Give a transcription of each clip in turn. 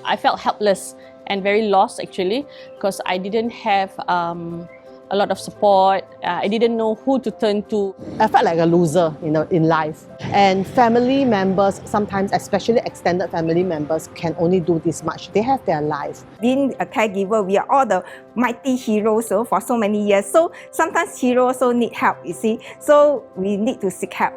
I felt helpless and very lost actually, because I didn't have a lot of support. I didn't know who to turn to. I felt like a loser, in life. And family members, sometimes especially extended family members, can only do this much. They have their life. Being a caregiver, we are all the mighty heroes for so many years. So sometimes heroes also need help, you see. So we need to seek help.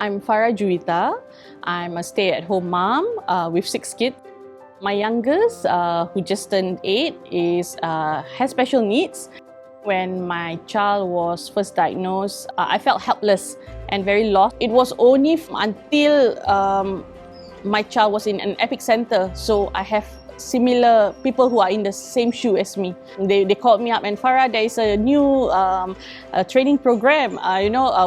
I'm Farah Juwita. I'm a stay-at-home mom with 6 kids. My youngest, who just turned 8, has special needs. When my child was first diagnosed, I felt helpless and very lost. It was only until my child was in an EPIC center, so I have similar people who are in the same shoe as me. They called me up and, Farah, there is a new training program,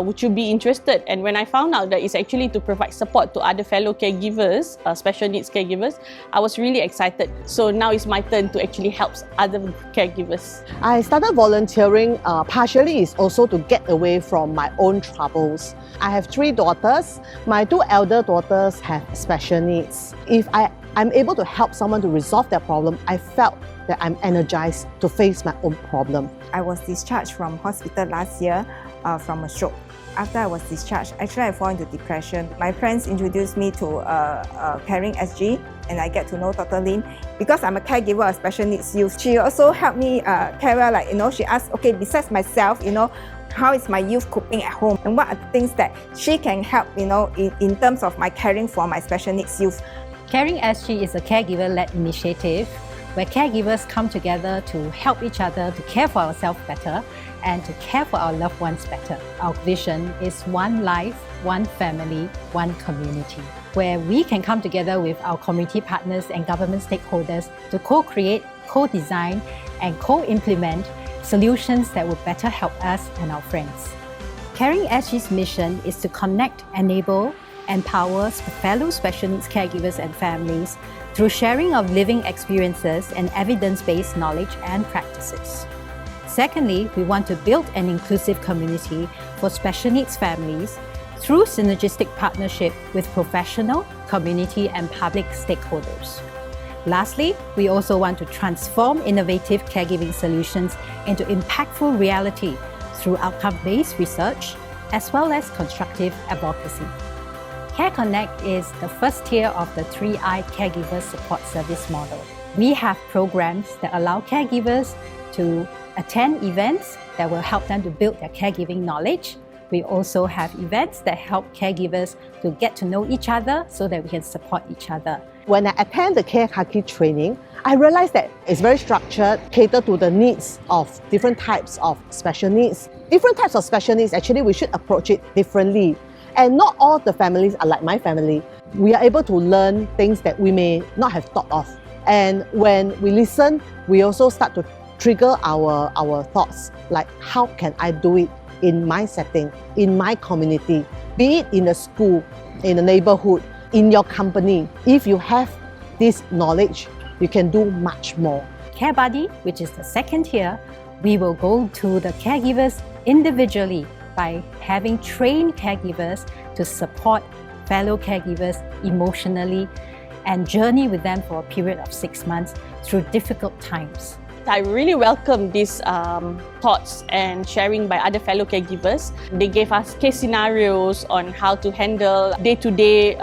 would you be interested? And when I found out that it's actually to provide support to other fellow caregivers, special needs caregivers, I was really excited. So now it's my turn to actually help other caregivers. I started volunteering partially is also to get away from my own troubles. I have 3 daughters. My 2 elder daughters have special needs. If I'm able to help someone to resolve their problem, I felt that I'm energized to face my own problem. I was discharged from hospital last year from a stroke. After I was discharged, actually I fall into depression. My friends introduced me to CaringSG, and I get to know Dr. Lin. Because I'm a caregiver of special needs youth, she also helped me Carewell, she asked, okay, besides myself, how is my youth coping at home, and what are the things that she can help, in terms of my caring for my special needs youth. CaringSG is a caregiver-led initiative where caregivers come together to help each other to care for ourselves better and to care for our loved ones better. Our vision is one life, one family, one community, where we can come together with our community partners and government stakeholders to co-create, co-design, and co-implement solutions that will better help us and our friends. CaringSG's mission is to connect, enable, empower fellow special needs caregivers and families through sharing of living experiences and evidence-based knowledge and practices. Secondly, we want to build an inclusive community for special needs families through synergistic partnership with professional, community, and public stakeholders. Lastly, we also want to transform innovative caregiving solutions into impactful reality through outcome-based research as well as constructive advocacy. CareConnect is the first tier of the 3I Caregiver Support Service model. We have programs that allow caregivers to attend events that will help them to build their caregiving knowledge. We also have events that help caregivers to get to know each other so that we can support each other. When I attend the CareKaki training, I realized that it's very structured, catered to the needs of different types of special needs. Different types of special needs, actually, we should approach it differently. And not all the families are like my family. We are able to learn things that we may not have thought of. And when we listen, we also start to trigger our thoughts, like how can I do it in my setting, in my community, be it in a school, in a neighborhood, in your company. If you have this knowledge, you can do much more. CareBuddy, which is the second tier, we will go to the caregivers individually by having trained caregivers to support fellow caregivers emotionally and journey with them for a period of 6 months through difficult times. I really welcome these thoughts and sharing by other fellow caregivers. They gave us case scenarios on how to handle day-to-day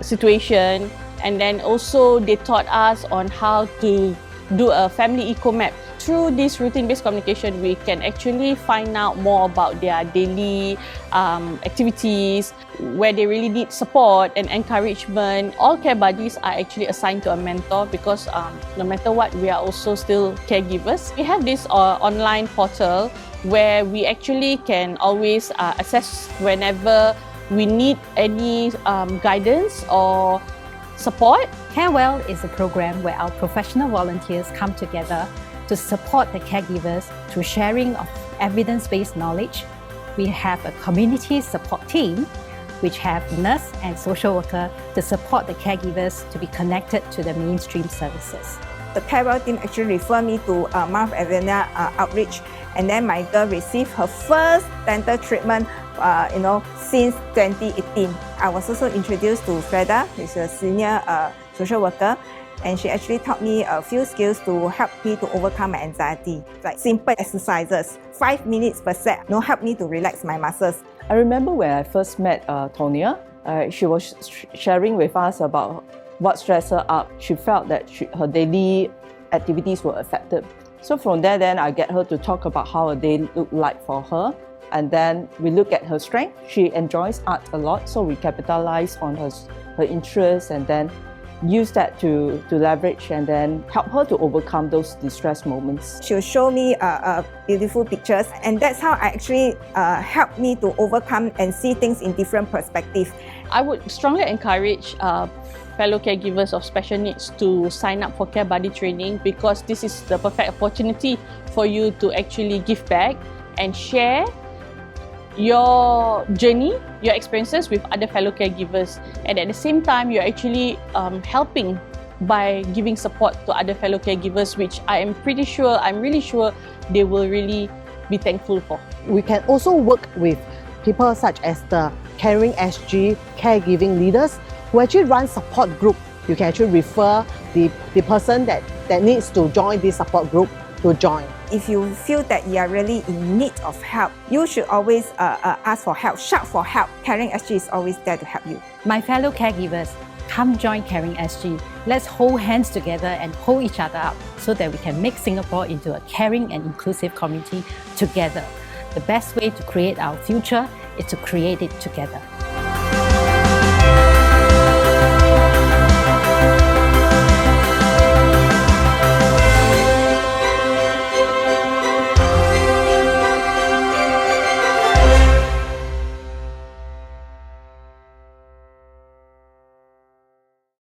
situation, and then also they taught us on how to do a family eco-map. Through this routine-based communication, we can actually find out more about their daily activities, where they really need support and encouragement. All care buddies are actually assigned to a mentor because no matter what, we are also still caregivers. We have this online portal where we actually can always access whenever we need any guidance or support. CareWell is a program where our professional volunteers come together to support the caregivers through sharing of evidence-based knowledge. We have a community support team which have nurse and social worker to support the caregivers to be connected to the mainstream services. The CareWell team actually referred me to Mount Alvernia Outreach, and then my girl received her first dental treatment since 2018. I was also introduced to Freda, who's a senior social worker, and she actually taught me a few skills to help me to overcome my anxiety, like simple exercises, 5 minutes per set, help me to relax my muscles. I remember when I first met Tonia, she was sharing with us about what stressed her up. She felt that her daily activities were affected. So from there, then I get her to talk about how a day looked like for her. And then we look at her strength. She enjoys art a lot, so we capitalize on her interests and then use that to leverage and then help her to overcome those distress moments. She'll show me beautiful pictures, and that's how I actually help me to overcome and see things in different perspectives. I would strongly encourage fellow caregivers of special needs to sign up for CareBuddy training, because this is the perfect opportunity for you to actually give back and share your journey, your experiences with other fellow caregivers, and at the same time you're actually helping by giving support to other fellow caregivers, which I'm really sure they will really be thankful for. We can also work with people such as the CaringSG caregiving leaders who actually run support group. You can actually refer the person that needs to join this support group to join. If you feel that you are really in need of help, you should always ask for help, shout for help. CaringSG is always there to help you. My fellow caregivers, come join CaringSG. Let's hold hands together and hold each other up so that we can make Singapore into a caring and inclusive community together. The best way to create our future is to create it together.